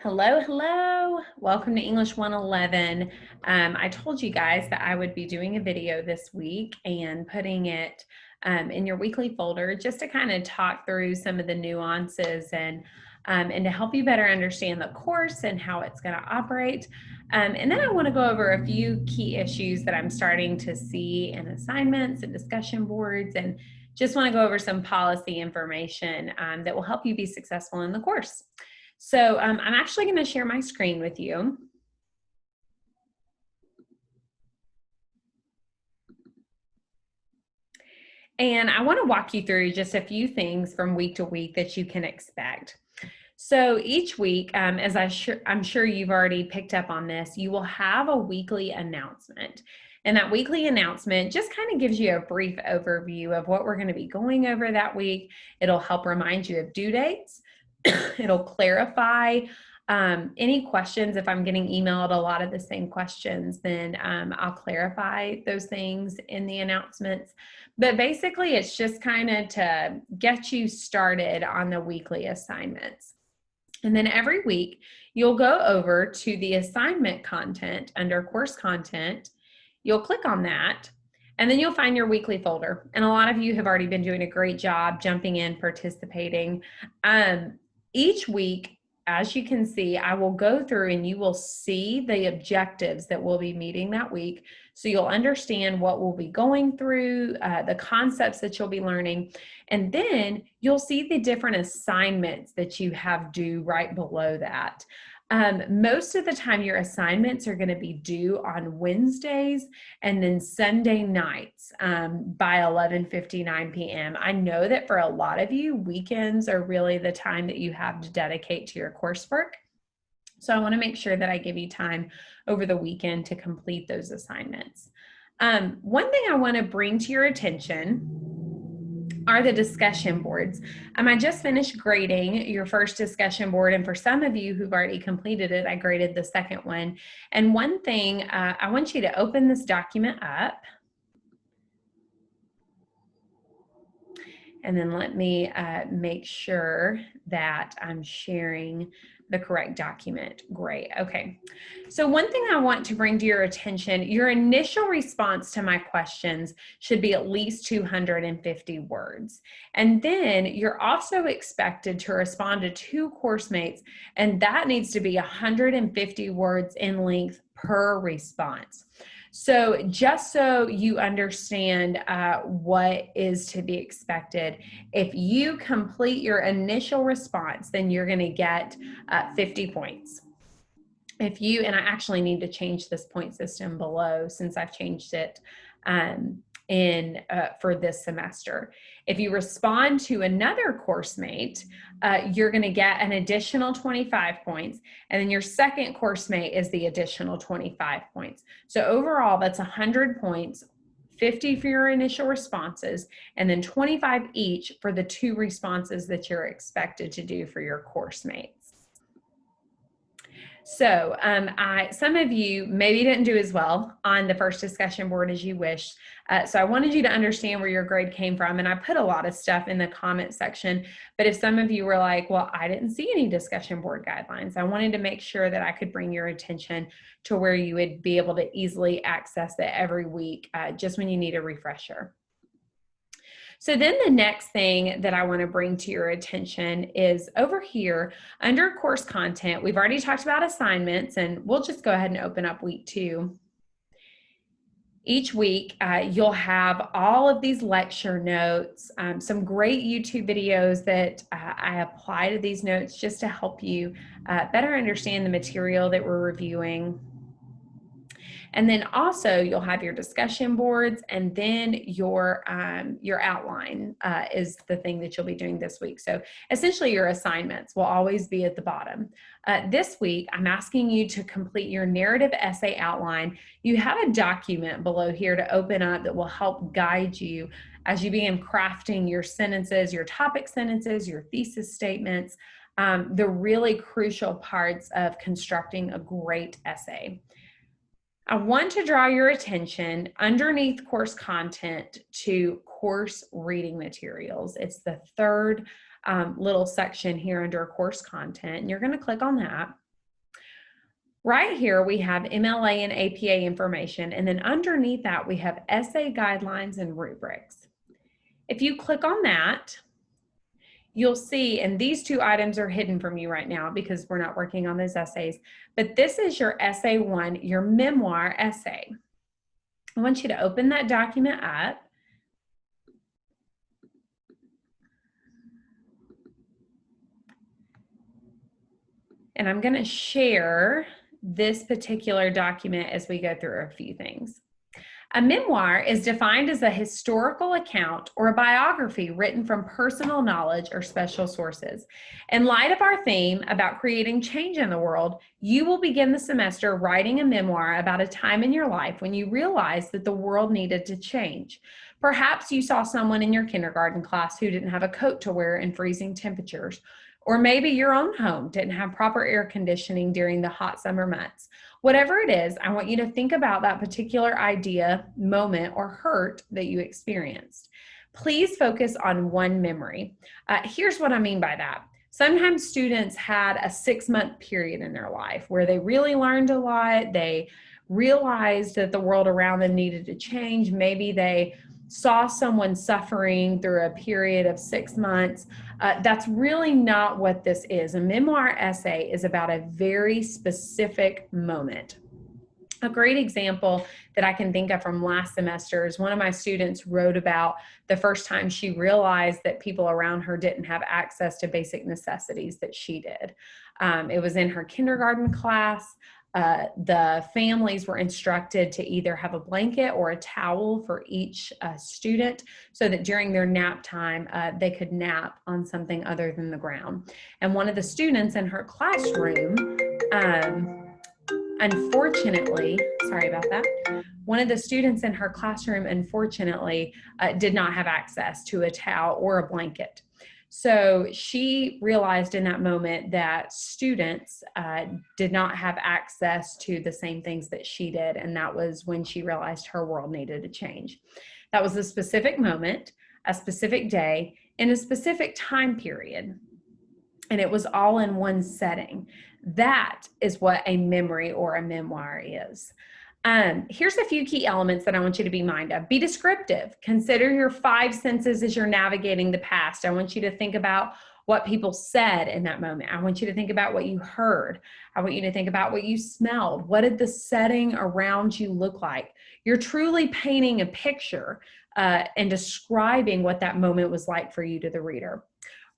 Hello, hello. Welcome to English 111. I told you guys that I would be doing a video this week and putting it in your weekly folder just to kind of talk through some of the nuances and to help you better understand the course and how it's going to operate. And then I want to go over a few key issues that I'm starting to see in assignments and discussion boards, and just want to go over some policy information that will help you be successful in the course. So I'm actually going to share my screen with you. And I want to walk you through just a few things from week to week that you can expect. So each week, as I'm sure you've already picked up on this, you will have a weekly announcement. And that weekly announcement just kind of gives you a brief overview of what we're going to be going over that week. It'll help remind you of due dates. It'll clarify any questions. If I'm getting emailed a lot of the same questions, then I'll clarify those things in the announcements. But basically, it's just kind of to get you started on the weekly assignments. And then every week, you'll go over to the assignment content under course content. You'll click on that, and then you'll find your weekly folder. And a lot of you have already been doing a great job jumping in, participating. Each week, as you can see, I will go through and you will see the objectives that we'll be meeting that week. So you'll understand what we'll be going through, the concepts that you'll be learning, and then you'll see the different assignments that you have due right below that. Most of the time your assignments are going to be due on Wednesdays and then Sunday nights by 11:59 p.m. I know that for a lot of you, weekends are really the time that you have to dedicate to your coursework. So I want to make sure that I give you time over the weekend to complete those assignments. One thing I want to bring to your attention are the discussion boards. I just finished grading your first discussion board, and for some of you who've already completed it, I graded the second one. And one thing, I want you to open this document up, and then let me make sure that I'm sharing the correct document. Great. Okay. So one thing I want to bring to your attention, your initial response to my questions should be at least 250 words. And then you're also expected to respond to 2 course mates, and that needs to be 150 words in length per response. So just so you understand what is to be expected, if you complete your initial response, then you're going to get 50 points. If you, and I actually need to change this point system below since I've changed it for this semester. If you respond to another course mate, you're going to get an additional 25 points, and then your second course mate is the additional 25 points. So overall, that's 100 points, 50 for your initial responses, and then 25 each for the 2 responses that you're expected to do for your course mates. So some of you maybe didn't do as well on the first discussion board as you wished. So I wanted you to understand where your grade came from. And I put a lot of stuff in the comment section. But if some of you were like, well, I didn't see any discussion board guidelines, I wanted to make sure that I could bring your attention to where you would be able to easily access it every week, just when you need a refresher. So then the next thing that I want to bring to your attention is over here under course content. We've already talked about assignments, and we'll just go ahead and open up week 2. Each week, you'll have all of these lecture notes, some great YouTube videos that I apply to these notes just to help you better understand the material that we're reviewing. And then also you'll have your discussion boards, and then your outline is the thing that you'll be doing this week. So essentially your assignments will always be at the bottom. This week, I'm asking you to complete your narrative essay outline. You have a document below here to open up that will help guide you as you begin crafting your sentences, your topic sentences, your thesis statements, the really crucial parts of constructing a great essay. I want to draw your attention underneath course content to course reading materials. It's the third little section here under course content, and you're going to click on that. Right here, we have MLA and APA information, and then underneath that, we have essay guidelines and rubrics. If you click on that, you'll see, and these two items are hidden from you right now because we're not working on those essays, but this is your essay 1, your memoir essay. I want you to open that document up. And I'm going to share this particular document as we go through a few things. A memoir is defined as a historical account or a biography written from personal knowledge or special sources. In light of our theme about creating change in the world, you will begin the semester writing a memoir about a time in your life when you realized that the world needed to change. Perhaps you saw someone in your kindergarten class who didn't have a coat to wear in freezing temperatures. Or maybe your own home didn't have proper air conditioning during the hot summer months. Whatever it is, I want you to think about that particular idea, moment, or hurt that you experienced. Please focus on one memory. Here's what I mean by that. Sometimes students had a 6-month period in their life where they really learned a lot. They realized that the world around them needed to change. Maybe they saw someone suffering through a period of 6 months. That's really not what this is. A memoir essay is about a very specific moment. A great example that I can think of from last semester is one of my students wrote about the first time she realized that people around her didn't have access to basic necessities that she did. It was in her kindergarten class. The families were instructed to either have a blanket or a towel for each student so that during their nap time, they could nap on something other than the ground. And one of the students in her classroom, unfortunately, sorry about that. One of the students in her classroom, unfortunately, did not have access to a towel or a blanket. So she realized in that moment that students did not have access to the same things that she did. And that was when she realized her world needed to change. That was a specific moment, a specific day, in a specific time period. And it was all in one setting. That is what a memory or a memoir is. Here's a few key elements that I want you to be mind of. Be descriptive. Consider your 5 senses as you're navigating the past. I want you to think about what people said in that moment. I want you to think about what you heard. I want you to think about what you smelled. What did the setting around you look like? You're truly painting a picture and describing what that moment was like for you to the reader.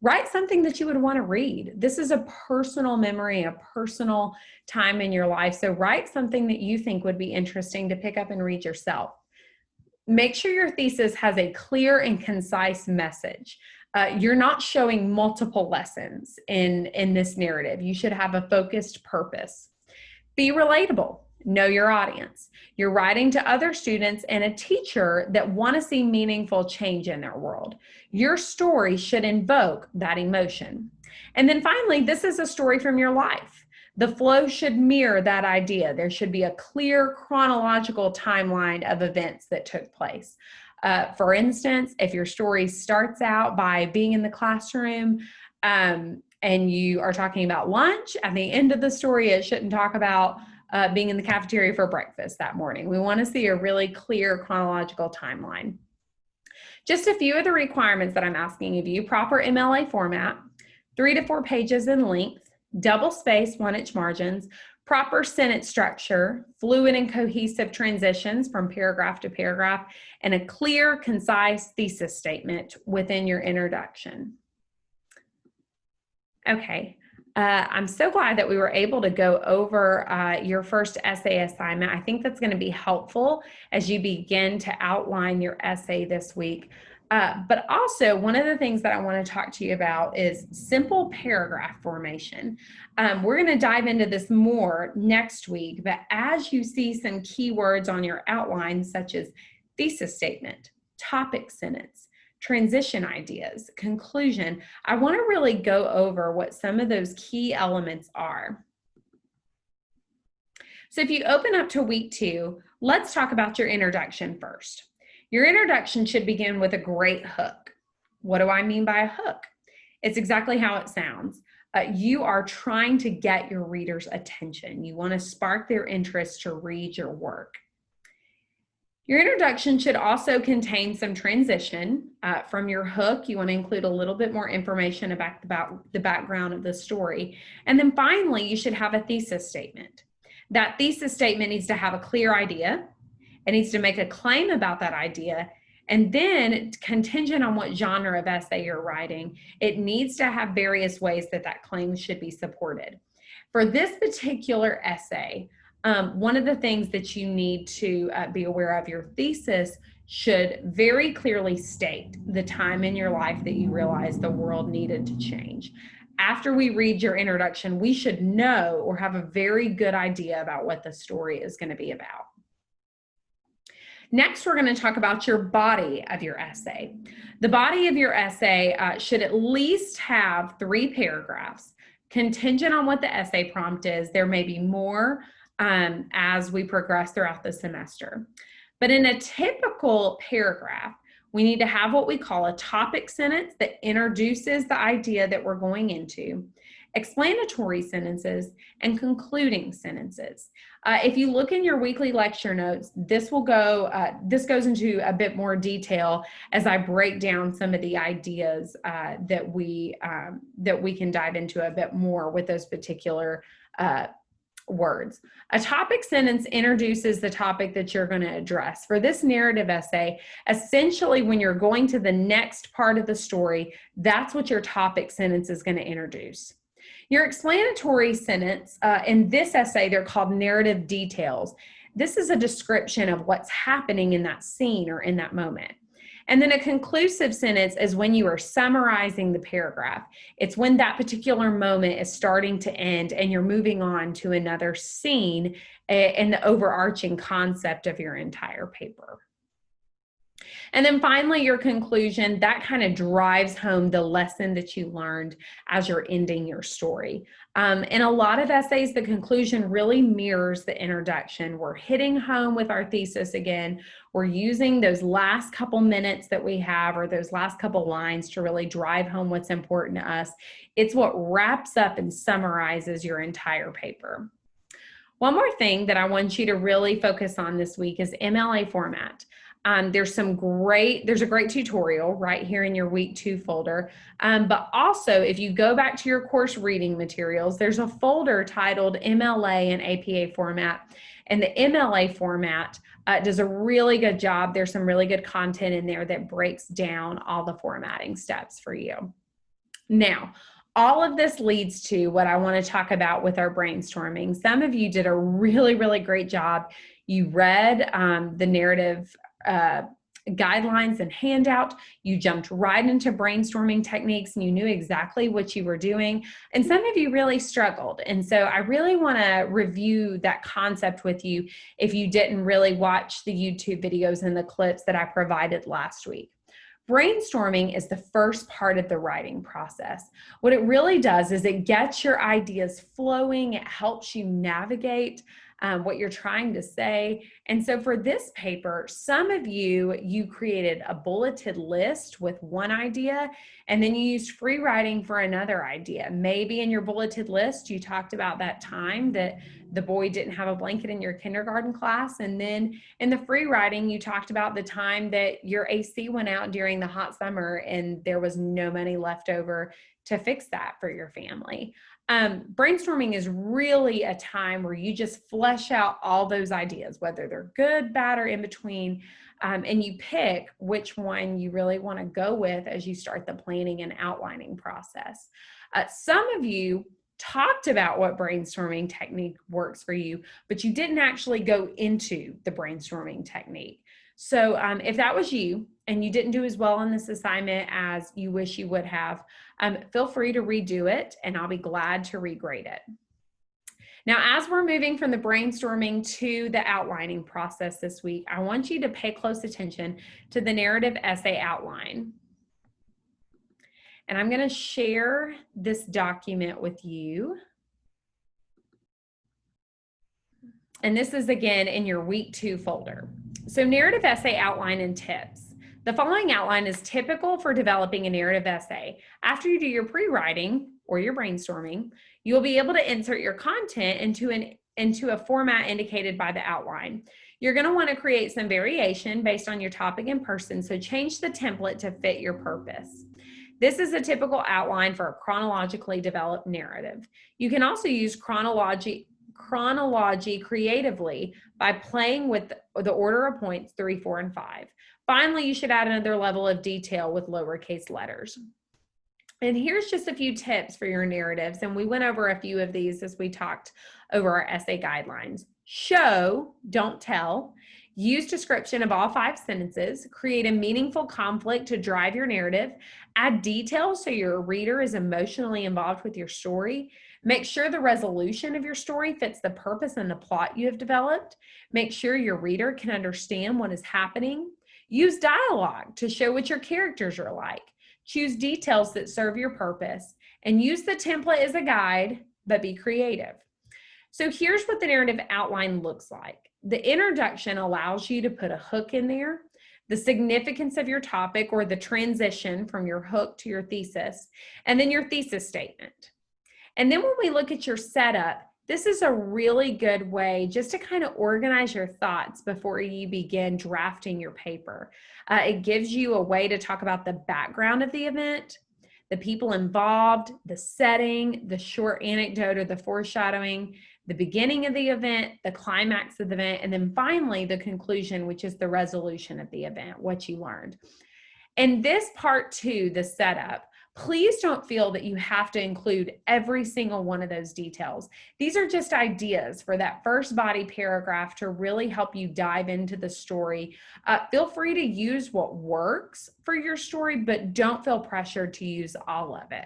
Write something that you would want to read. This is a personal memory, a personal time in your life. So write something that you think would be interesting to pick up and read yourself. Make sure your thesis has a clear and concise message. You're not showing multiple lessons in this narrative. You should have a focused purpose. Be relatable. Know your audience. You're writing to other students and a teacher that want to see meaningful change in their world. Your story should invoke that emotion. And then finally, this is a story from your life. The flow should mirror that idea. There should be a clear chronological timeline of events that took place. For instance, if your story starts out by being in the classroom, and you are talking about lunch, at the end of the story, it shouldn't talk about being in the cafeteria for breakfast that morning. We want to see a really clear chronological timeline. Just a few of the requirements that I'm asking of you: proper MLA format, 3 to 4 pages in length, double space, 1-inch margins, proper sentence structure, fluid and cohesive transitions from paragraph to paragraph, and a clear, concise thesis statement within your introduction. Okay. I'm so glad that we were able to go over your first essay assignment. I think that's going to be helpful as you begin to outline your essay this week. But also, one of the things that I want to talk to you about is simple paragraph formation. We're going to dive into this more next week, but as you see some keywords on your outline, such as thesis statement, topic sentence, transition ideas, conclusion, I want to really go over what some of those key elements are. So if you open up to week 2, let's talk about your introduction first. Your introduction should begin with a great hook. What do I mean by a hook? It's exactly how it sounds. You are trying to get your reader's attention. You want to spark their interest to read your work. Your introduction should also contain some transition from your hook. You want to include a little bit more information about the background of the story. And then finally, you should have a thesis statement. That thesis statement needs to have a clear idea. It needs to make a claim about that idea. And then, contingent on what genre of essay you're writing, it needs to have various ways that that claim should be supported. For this particular essay, one of the things that you need to be aware of, your thesis should very clearly state the time in your life that you realized the world needed to change. After we read your introduction, we should know or have a very good idea about what the story is going to be about. Next, we're going to talk about your body of your essay. The body of your essay should at least have 3 paragraphs. Contingent on what the essay prompt is, there may be more as we progress throughout the semester. But in a typical paragraph, we need to have what we call a topic sentence that introduces the idea that we're going into, explanatory sentences, and concluding sentences. If you look in your weekly lecture notes, this goes into a bit more detail as I break down some of the ideas that we can dive into a bit more with those particular words. A topic sentence introduces the topic that you're going to address. For this narrative essay, essentially when you're going to the next part of the story, that's what your topic sentence is going to introduce. Your explanatory sentence, in this essay, they're called narrative details. This is a description of what's happening in that scene or in that moment. And then a conclusive sentence is when you are summarizing the paragraph. It's when that particular moment is starting to end and you're moving on to another scene in the overarching concept of your entire paper. And then finally, your conclusion, that kind of drives home the lesson that you learned as you're ending your story. In a lot of essays, the conclusion really mirrors the introduction. We're hitting home with our thesis again. We're using those last couple minutes that we have or those last couple lines to really drive home what's important to us. It's what wraps up and summarizes your entire paper. One more thing that I want you to really focus on this week is Mla Format. There's a great tutorial right here in your week 2 folder. But also, if you go back to your course reading materials, there's a folder titled MLA and APA Format. And the MLA format does a really good job. There's some really good content in there that breaks down all the formatting steps for you. Now, all of this leads to what I want to talk about with our brainstorming. Some of you did a really, really great job. You read the narrative guidelines and handout. You jumped right into brainstorming techniques and you knew exactly what you were doing. And some of you really struggled. And so I really want to review that concept with you if you didn't really watch the YouTube videos and the clips that I provided last week. Brainstorming is the first part of the writing process. What it really does is it gets your ideas flowing. It helps you navigate what you're trying to say. And so for this paper, some of you created a bulleted list with one idea, and then you used free writing for another idea. Maybe in your bulleted list, you talked about that time that the boy didn't have a blanket in your kindergarten class. And then in the free writing, you talked about the time that your AC went out during the hot summer and there was no money left over to fix that for your family. Brainstorming is really a time where you just flesh out all those ideas, whether they're good, bad, or in between, and you pick which one you really want to go with as you start the planning and outlining process. Some of you talked about what brainstorming technique works for you, but you didn't actually go into the brainstorming technique. So if that was you and you didn't do as well on this assignment as you wish you would have, feel free to redo it and I'll be glad to regrade it. Now, as we're moving from the brainstorming to the outlining process this week, I want you to pay close attention to the narrative essay outline. And I'm going to share this document with you. And this is again in your week 2 folder. So narrative essay outline and tips. The following outline is typical for developing a narrative essay. After you do your pre-writing, or your brainstorming, you'll be able to insert your content into a format indicated by the outline. You're going to want to create some variation based on your topic and person, so change the template to fit your purpose. This is a typical outline for a chronologically developed narrative. You can also use chronology creatively by playing with the order of points 3, 4, and 5. Finally, you should add another level of detail with lowercase letters. And here's just a few tips for your narratives, and we went over a few of these as we talked over our essay guidelines. Show, don't tell. Use description of all 5 sentences. Create a meaningful conflict to drive your narrative. Add details so your reader is emotionally involved with your story. Make sure the resolution of your story fits the purpose and the plot you have developed. Make sure your reader can understand what is happening. Use dialogue to show what your characters are like. Choose details that serve your purpose, and use the template as a guide, but be creative. So here's what the narrative outline looks like. The introduction allows you to put a hook in there, the significance of your topic or the transition from your hook to your thesis, and then your thesis statement. And then when we look at your setup, this is a really good way just to kind of organize your thoughts before you begin drafting your paper. It gives you a way to talk about the background of the event, the people involved, the setting, the short anecdote or the foreshadowing, the beginning of the event, the climax of the event, and then finally the conclusion, which is the resolution of the event, what you learned. And this part 2, the setup, please don't feel that you have to include every single one of those details. These are just ideas for that first body paragraph to really help you dive into the story. Feel free to use what works for your story, but don't feel pressured to use all of it.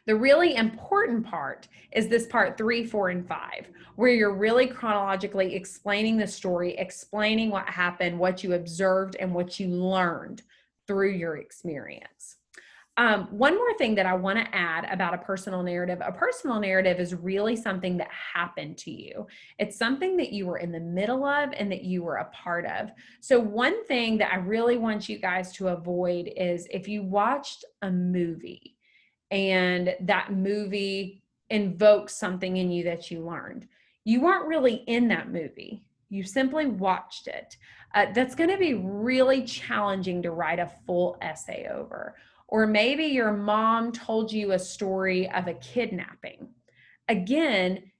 The really important part is this part 3, 4, and 5, where you're really chronologically explaining the story, explaining what happened, what you observed, and what you learned through your experience. One more thing that I want to add about a personal narrative is really something that happened to you. It's something that you were in the middle of and that you were a part of. So one thing that I really want you guys to avoid is if you watched a movie and that movie invokes something in you that you learned. You weren't really in that movie. You simply watched it. That's going to be really challenging to write a full essay over. Or maybe your mom told you a story of a kidnapping. Again,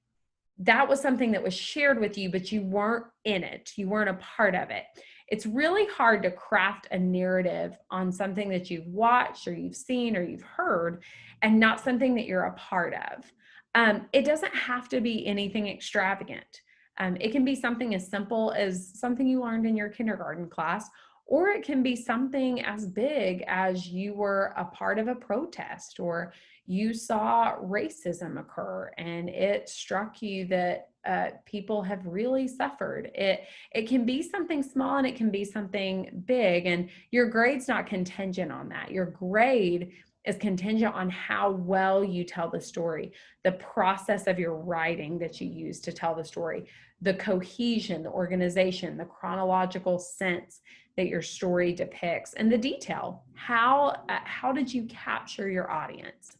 that was something that was shared with you, but you weren't in it. You weren't a part of it. It's really hard to craft a narrative on something that you've watched or you've seen or you've heard and not something that you're a part of. It doesn't have to be anything extravagant. It can be something as simple as something you learned in your kindergarten class, or it can be something as big as you were a part of a protest or you saw racism occur and it struck you that people have really suffered. It can be something small and it can be something big, and your grade's not contingent on that. Your grade is contingent on how well you tell the story, the process of your writing that you use to tell the story, the cohesion, the organization, the chronological sense that your story depicts, and the detail. How did you capture your audience?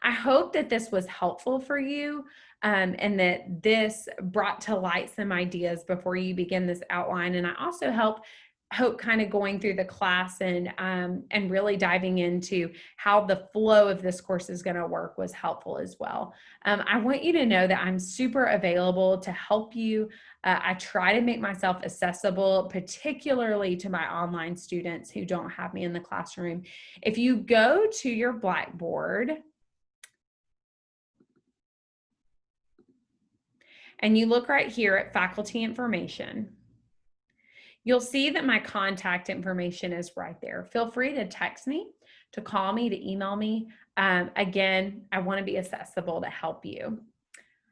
I hope that this was helpful for you and that this brought to light some ideas before you begin this outline. And I also hope kind of going through the class and really diving into how the flow of this course is going to work was helpful as well. I want you to know that I'm super available to help you. I try to make myself accessible, particularly to my online students who don't have me in the classroom. If you go to your Blackboard and you look right here at faculty information, you'll see that my contact information is right there. Feel free to text me, to call me, to email me. Again, I want to be accessible to help you.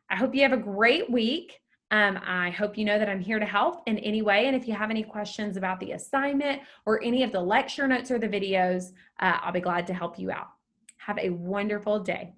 I hope you have a great week. I hope you know that I'm here to help in any way. And if you have any questions about the assignment or any of the lecture notes or the videos, I'll be glad to help you out. Have a wonderful day.